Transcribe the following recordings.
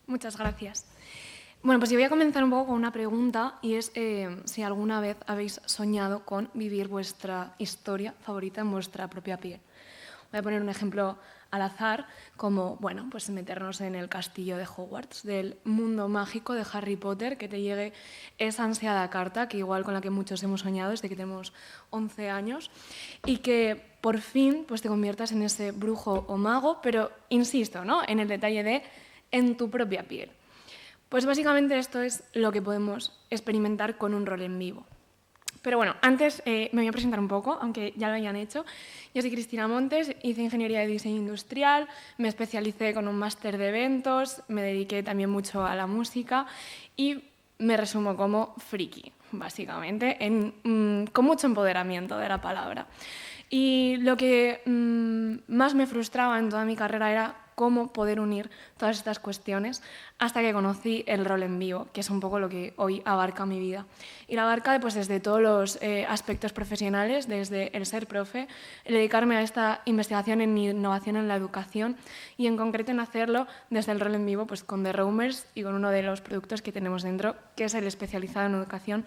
Muchas gracias. Bueno, pues yo voy a comenzar un poco con una pregunta y es si alguna vez habéis soñado con vivir vuestra historia favorita en vuestra propia piel. Voy a poner un ejemplo al azar, como, bueno, pues meternos en el castillo de Hogwarts, del mundo mágico de Harry Potter, que te llegue esa ansiada carta, que igual con la que muchos hemos soñado desde que tenemos 11 años, y que por fin pues, te conviertas en ese brujo o mago, pero insisto, ¿no?, en el detalle de en tu propia piel. Pues básicamente esto es lo que podemos experimentar con un rol en vivo. Pero bueno, antes me voy a presentar un poco, aunque ya lo hayan hecho. Yo soy Cristina Montes, hice Ingeniería de Diseño Industrial, me especialicé con un máster de eventos, me dediqué también mucho a la música y me resumo como friki, básicamente, con mucho empoderamiento de la palabra. Y lo que más me frustraba en toda mi carrera era cómo poder unir todas estas cuestiones hasta que conocí el rol en vivo, que es un poco lo que hoy abarca mi vida. Y la abarca pues, desde todos los aspectos profesionales, desde el ser profe, el dedicarme a esta investigación en innovación en la educación y en concreto en hacerlo desde el rol en vivo pues, con The Roamers y con uno de los productos que tenemos dentro, que es el especializado en educación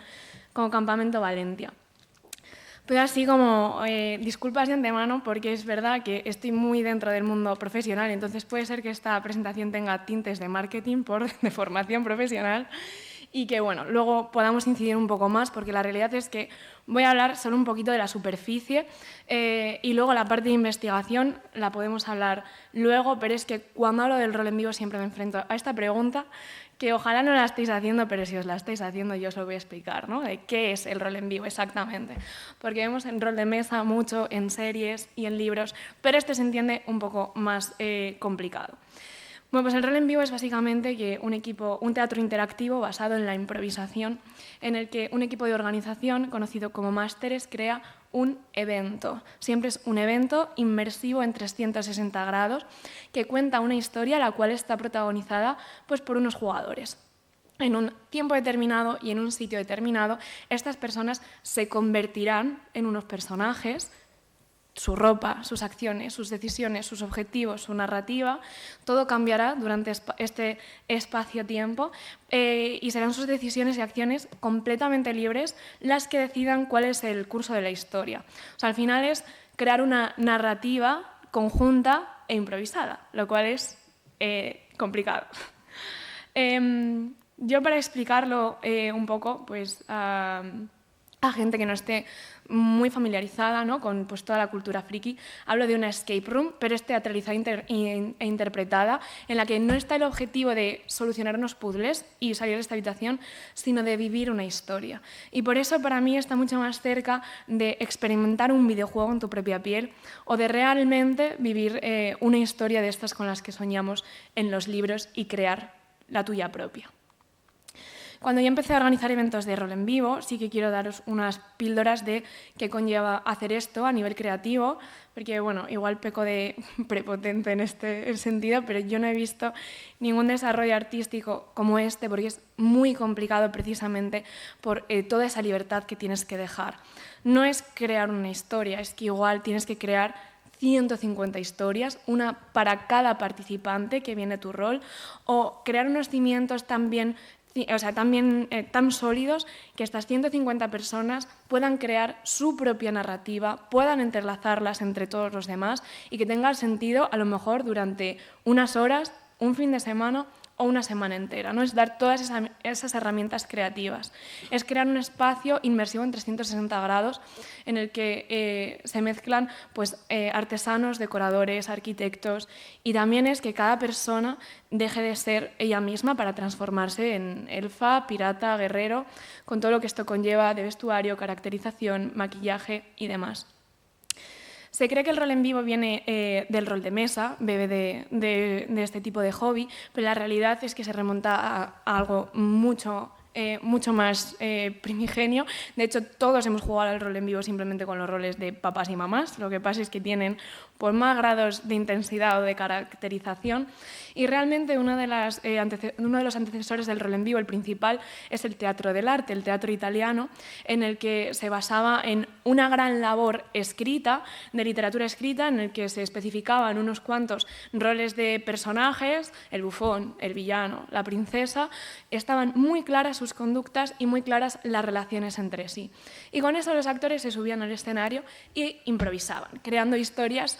como Campamento Valentia. Pero así como disculpas de antemano porque es verdad que estoy muy dentro del mundo profesional, entonces puede ser que esta presentación tenga tintes de marketing de formación profesional y que bueno, luego podamos incidir un poco más porque la realidad es que voy a hablar solo un poquito de la superficie y luego la parte de investigación la podemos hablar luego, pero es que cuando hablo del rol en vivo siempre me enfrento a esta pregunta que ojalá no la estéis haciendo, pero si os la estáis haciendo yo os lo voy a explicar, ¿no? De qué es el rol en vivo exactamente. Porque vemos el rol de mesa mucho en series y en libros, pero este se entiende un poco más complicado. Bueno, pues el rol en vivo es básicamente que un teatro interactivo basado en la improvisación, en el que un equipo de organización, conocido como másteres, crea un evento. Siempre es un evento inmersivo en 360 grados que cuenta una historia la cual está protagonizada pues, por unos jugadores. En un tiempo determinado y en un sitio determinado, estas personas se convertirán en unos personajes. Su ropa, sus acciones, sus decisiones, sus objetivos, su narrativa, todo cambiará durante este espacio-tiempo y serán sus decisiones y acciones completamente libres las que decidan cuál es el curso de la historia. O sea, al final es crear una narrativa conjunta e improvisada, lo cual es complicado. Yo para explicarlo un poco, pues a gente que no esté muy familiarizada, ¿no?, con pues, toda la cultura friki. Hablo de una escape room, pero es teatralizada e interpretada, en la que no está el objetivo de solucionar unos puzzles y salir de esta habitación, sino de vivir una historia. Y por eso para mí está mucho más cerca de experimentar un videojuego en tu propia piel o de realmente vivir una historia de estas con las que soñamos en los libros y crear la tuya propia. Cuando yo empecé a organizar eventos de rol en vivo, sí que quiero daros unas píldoras de qué conlleva hacer esto a nivel creativo, porque bueno, igual peco de prepotente en este sentido, pero yo no he visto ningún desarrollo artístico como este, porque es muy complicado precisamente por toda esa libertad que tienes que dejar. No es crear una historia, es que igual tienes que crear 150 historias, una para cada participante que viene a tu rol, o crear unos cimientos también tan sólidos que estas 150 personas puedan crear su propia narrativa, puedan entrelazarlas entre todos los demás y que tenga sentido a lo mejor durante unas horas, un fin de semana o una semana entera. No es dar todas esas herramientas creativas, es crear un espacio inmersivo en 360 grados en el que se mezclan pues, artesanos, decoradores, arquitectos y también es que cada persona deje de ser ella misma para transformarse en elfa, pirata, guerrero, con todo lo que esto conlleva de vestuario, caracterización, maquillaje y demás. Se cree que el rol en vivo viene del rol de mesa, bebe de este tipo de hobby, pero la realidad es que se remonta a algo mucho más primigenio. De hecho, todos hemos jugado al rol en vivo simplemente con los roles de papás y mamás. Lo que pasa es que tienen por más grados de intensidad o de caracterización. Y realmente uno de los antecesores del rol en vivo, el principal, es el teatro del arte, el teatro italiano, en el que se basaba en una gran labor escrita, de literatura escrita, en el que se especificaban unos cuantos roles de personajes, el bufón, el villano, la princesa. Estaban muy claras sus conductas y muy claras las relaciones entre sí. Y con eso los actores se subían al escenario y improvisaban, creando historias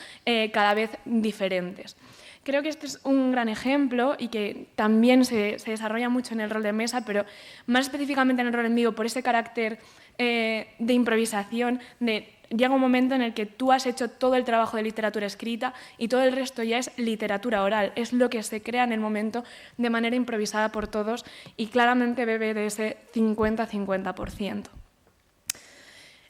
cada vez diferentes. Creo que este es un gran ejemplo y que también se desarrolla mucho en el rol de mesa, pero más específicamente en el rol en vivo por ese carácter de improvisación, llega un momento en el que tú has hecho todo el trabajo de literatura escrita y todo el resto ya es literatura oral, es lo que se crea en el momento de manera improvisada por todos y claramente bebe de ese 50-50%.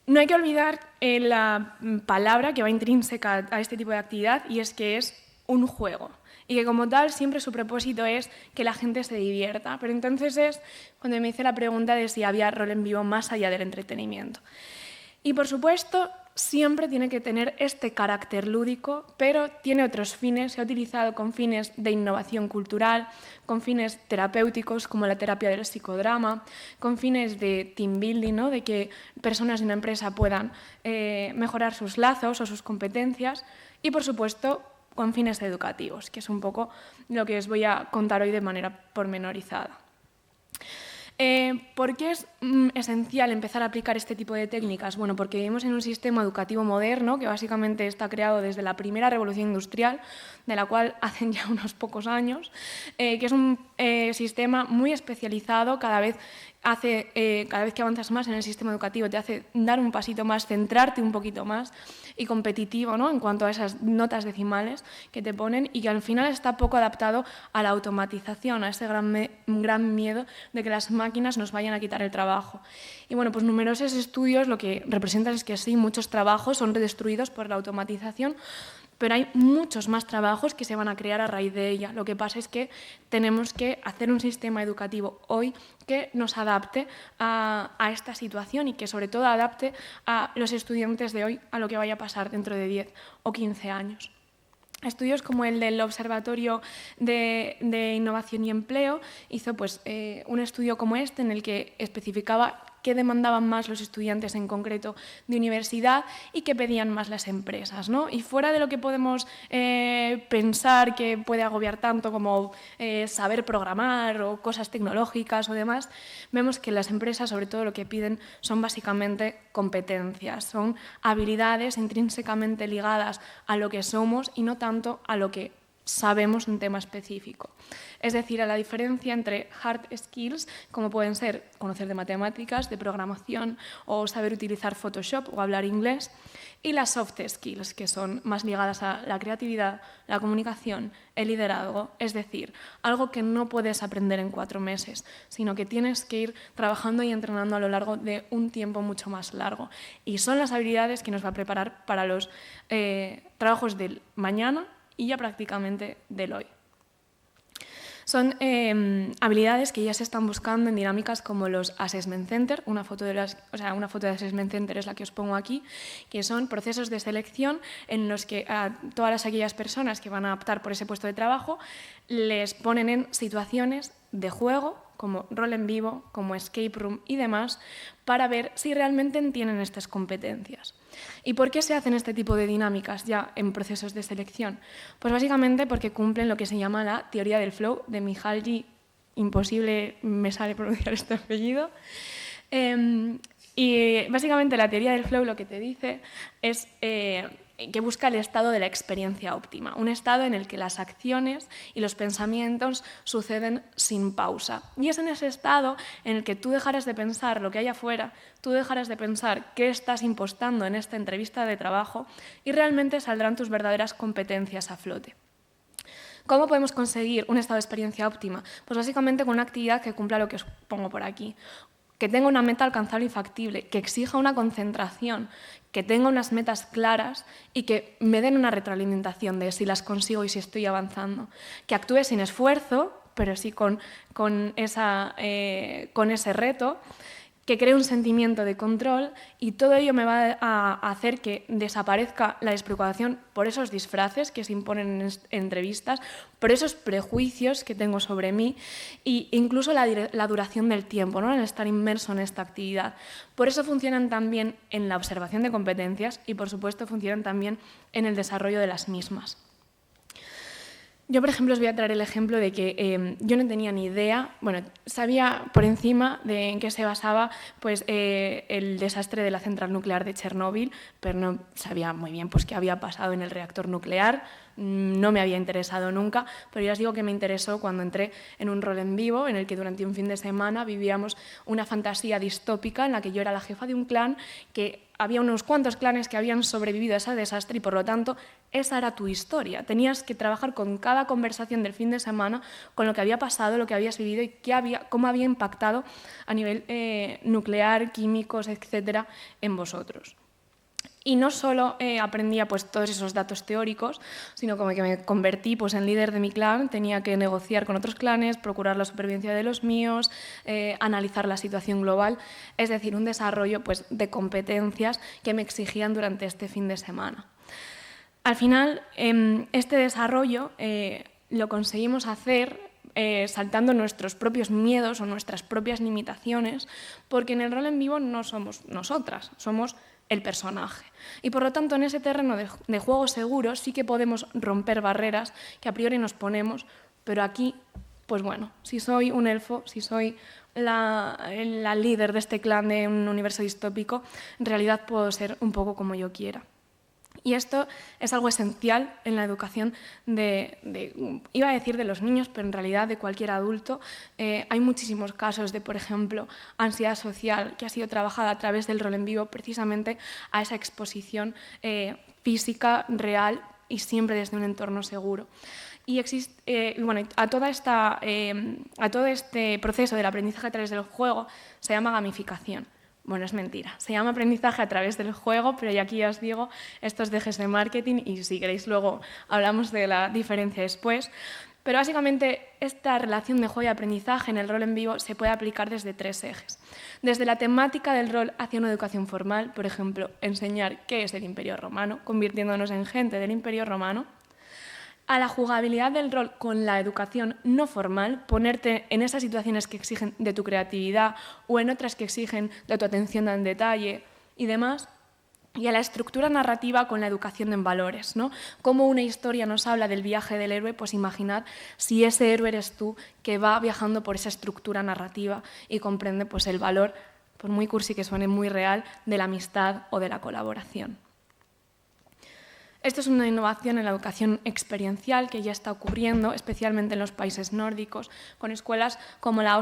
No hay que olvidar la palabra que va intrínseca a este tipo de actividad y es que es un juego y que como tal siempre su propósito es que la gente se divierta. Pero entonces es cuando me hice la pregunta de si había rol en vivo más allá del entretenimiento. Y por supuesto siempre tiene que tener este carácter lúdico, pero tiene otros fines, se ha utilizado con fines de innovación cultural, con fines terapéuticos como la terapia del psicodrama, con fines de team building, ¿no? De que personas de una empresa puedan mejorar sus lazos o sus competencias y por supuesto con fines educativos, que es un poco lo que os voy a contar hoy de manera pormenorizada. ¿Por qué es esencial empezar a aplicar este tipo de técnicas? Bueno, porque vivimos en un sistema educativo moderno que básicamente está creado desde la primera revolución industrial, de la cual hacen ya unos pocos años, que es un sistema muy especializado, cada vez que avanzas más en el sistema educativo te hace dar un pasito más, centrarte un poquito más y competitivo, ¿no? En cuanto a esas notas decimales que te ponen y que al final está poco adaptado a la automatización, a ese gran miedo de que las máquinas nos vayan a quitar el trabajo. Y bueno, pues numerosos estudios lo que representan es que sí, muchos trabajos son destruidos por la automatización, pero hay muchos más trabajos que se van a crear a raíz de ella. Lo que pasa es que tenemos que hacer un sistema educativo hoy que nos adapte a esta situación y que sobre todo adapte a los estudiantes de hoy a lo que vaya a pasar dentro de 10 o 15 años. Estudios como el del Observatorio de Innovación y Empleo hizo pues, un estudio como este en el que especificaba qué demandaban más los estudiantes en concreto de universidad y qué pedían más las empresas, ¿no? Y fuera de lo que podemos pensar que puede agobiar tanto como saber programar o cosas tecnológicas o demás, vemos que las empresas sobre todo lo que piden son básicamente competencias, son habilidades intrínsecamente ligadas a lo que somos y no tanto a lo que sabemos un tema específico. Es decir, a la diferencia entre hard skills, como pueden ser conocer de matemáticas, de programación o saber utilizar Photoshop o hablar inglés, y las soft skills, que son más ligadas a la creatividad, la comunicación, el liderazgo, es decir, algo que no puedes aprender en 4 meses, sino que tienes que ir trabajando y entrenando a lo largo de un tiempo mucho más largo. Y son las habilidades que nos va a preparar para los trabajos del mañana y ya prácticamente del hoy. Son habilidades que ya se están buscando en dinámicas como los Assessment Center, una foto de Assessment Center es la que os pongo aquí, que son procesos de selección en los que a todas aquellas personas que van a optar por ese puesto de trabajo les ponen en situaciones de juego, como rol en vivo, como escape room y demás, para ver si realmente tienen estas competencias. ¿Y por qué se hacen este tipo de dinámicas ya en procesos de selección? Pues básicamente porque cumplen lo que se llama la teoría del flow de Mihaly, imposible me sale pronunciar este apellido. Y básicamente la teoría del flow lo que te dice es que busca el estado de la experiencia óptima, un estado en el que las acciones y los pensamientos suceden sin pausa. Y es en ese estado en el que tú dejarás de pensar lo que hay afuera, tú dejarás de pensar qué estás impostando en esta entrevista de trabajo y realmente saldrán tus verdaderas competencias a flote. ¿Cómo podemos conseguir un estado de experiencia óptima? Pues básicamente con una actividad que cumpla lo que os pongo por aquí. Que tenga una meta alcanzable y factible, que exija una concentración, que tenga unas metas claras y que me den una retroalimentación de si las consigo y si estoy avanzando. Que actúe sin esfuerzo, pero sí con ese reto, que cree un sentimiento de control, y todo ello me va a hacer que desaparezca la despreocupación por esos disfraces que se imponen en entrevistas, por esos prejuicios que tengo sobre mí e incluso la duración del tiempo, ¿no? El estar inmerso en esta actividad. Por eso funcionan también en la observación de competencias y, por supuesto, funcionan también en el desarrollo de las mismas. Yo, por ejemplo, os voy a traer el ejemplo de que yo no tenía ni idea, bueno, sabía por encima de en qué se basaba pues, el desastre de la central nuclear de Chernóbil, pero no sabía muy bien pues, qué había pasado en el reactor nuclear, no me había interesado nunca, pero ya os digo que me interesó cuando entré en un rol en vivo en el que durante un fin de semana vivíamos una fantasía distópica en la que yo era la jefa de un clan, que había unos cuantos clanes que habían sobrevivido a ese desastre y, por lo tanto, esa era tu historia. Tenías que trabajar con cada conversación del fin de semana, con lo que había pasado, lo que habías vivido y cómo había impactado a nivel nuclear, químicos, etcétera, en vosotros. Y no solo aprendía pues, todos esos datos teóricos, sino como que me convertí pues, en líder de mi clan, tenía que negociar con otros clanes, procurar la supervivencia de los míos, analizar la situación global, es decir, un desarrollo pues, de competencias que me exigían durante este fin de semana. Al final, este desarrollo lo conseguimos hacer saltando nuestros propios miedos o nuestras propias limitaciones, porque en el rol en vivo no somos nosotras, somos el personaje. Y por lo tanto, en ese terreno de juego seguro sí que podemos romper barreras que a priori nos ponemos, pero aquí, pues bueno, si soy un elfo, si soy la líder de este clan de un universo distópico, en realidad puedo ser un poco como yo quiera. Y esto es algo esencial en la educación iba a decir de los niños, pero en realidad de cualquier adulto. Hay muchísimos casos de, por ejemplo, ansiedad social que ha sido trabajada a través del rol en vivo precisamente a esa exposición física, real y siempre desde un entorno seguro. Y bueno, a todo este proceso del aprendizaje a través del juego se llama gamificación. Bueno, es mentira. Se llama aprendizaje a través del juego, pero ya aquí ya os digo, esto es de ejes de marketing y si queréis luego hablamos de la diferencia después. Pero básicamente esta relación de juego y aprendizaje en el rol en vivo se puede aplicar desde 3 ejes. Desde la temática del rol hacia una educación formal, por ejemplo, enseñar qué es el Imperio Romano, convirtiéndonos en gente del Imperio Romano, a la jugabilidad del rol con la educación no formal, ponerte en esas situaciones que exigen de tu creatividad o en otras que exigen de tu atención al detalle y demás, y a la estructura narrativa con la educación en valores, ¿no? Cómo una historia nos habla del viaje del héroe, pues imaginad si ese héroe eres tú que va viajando por esa estructura narrativa y comprende pues, el valor, por muy cursi que suene, muy real, de la amistad o de la colaboración. Esto es una innovación en la educación experiencial que ya está ocurriendo, especialmente en los países nórdicos, con escuelas como la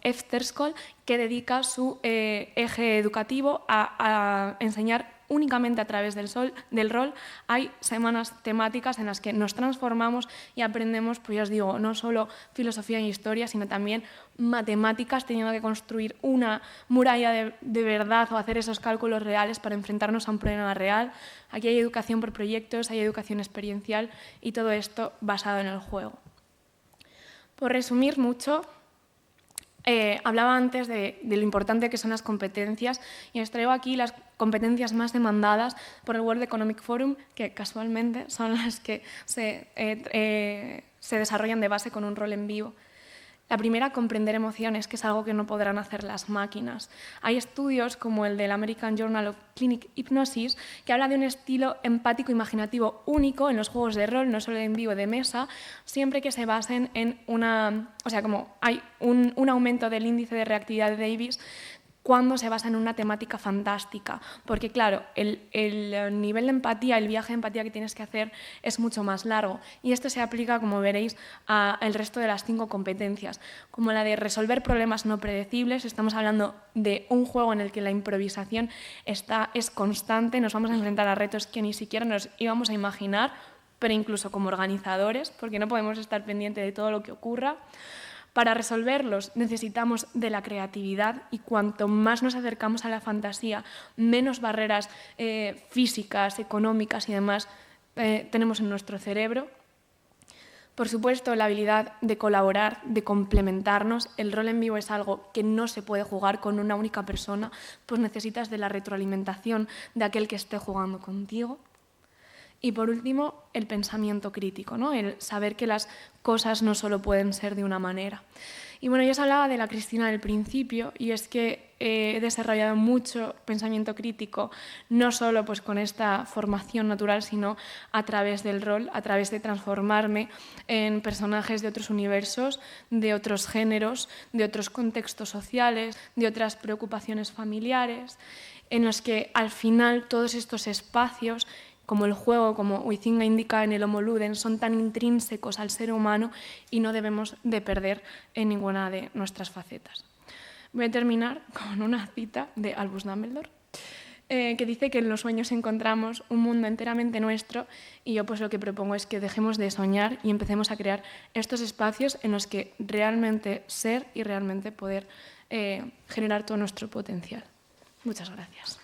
Efterskole, que dedica su eje educativo a enseñar únicamente a través del rol. Hay semanas temáticas en las que nos transformamos y aprendemos, pues ya os digo, no solo filosofía e historia, sino también matemáticas, teniendo que construir una muralla de verdad o hacer esos cálculos reales para enfrentarnos a un problema real. Aquí hay educación por proyectos, hay educación experiencial y todo esto basado en el juego. Por resumir mucho, hablaba antes de lo importante que son las competencias y os traigo aquí las competencias más demandadas por el World Economic Forum, que casualmente son las que se desarrollan de base con un rol en vivo. La primera, comprender emociones, que es algo que no podrán hacer las máquinas. Hay estudios como el del American Journal of Clinical Hypnosis que habla de un estilo empático imaginativo único en los juegos de rol, no solo en vivo de mesa, siempre que se basen en como hay un aumento del índice de reactividad de Davis cuando se basa en una temática fantástica, porque claro, el nivel de empatía, el viaje de empatía que tienes que hacer es mucho más largo y esto se aplica, como veréis, al resto de las 5 competencias, como la de resolver problemas no predecibles. Estamos hablando de un juego en el que la improvisación es constante, nos vamos a enfrentar a retos que ni siquiera nos íbamos a imaginar, pero incluso como organizadores, porque no podemos estar pendientes de todo lo que ocurra. Para resolverlos necesitamos de la creatividad y cuanto más nos acercamos a la fantasía, menos barreras físicas, económicas y demás tenemos en nuestro cerebro. Por supuesto, la habilidad de colaborar, de complementarnos. El rol en vivo es algo que no se puede jugar con una única persona, pues necesitas de la retroalimentación de aquel que esté jugando contigo. Y por último, el pensamiento crítico, ¿no? El saber que las cosas no solo pueden ser de una manera. Y bueno, yo os hablaba de la Cristina del principio, y es que he desarrollado mucho pensamiento crítico, no solo pues, con esta formación natural, sino a través del rol, a través de transformarme en personajes de otros universos, de otros géneros, de otros contextos sociales, de otras preocupaciones familiares, en los que al final todos estos espacios, como el juego, como Huizinga indica en el Homo Ludens, son tan intrínsecos al ser humano y no debemos de perder en ninguna de nuestras facetas. Voy a terminar con una cita de Albus Dumbledore, que dice que en los sueños encontramos un mundo enteramente nuestro, y yo pues lo que propongo es que dejemos de soñar y empecemos a crear estos espacios en los que realmente ser y realmente poder generar todo nuestro potencial. Muchas gracias.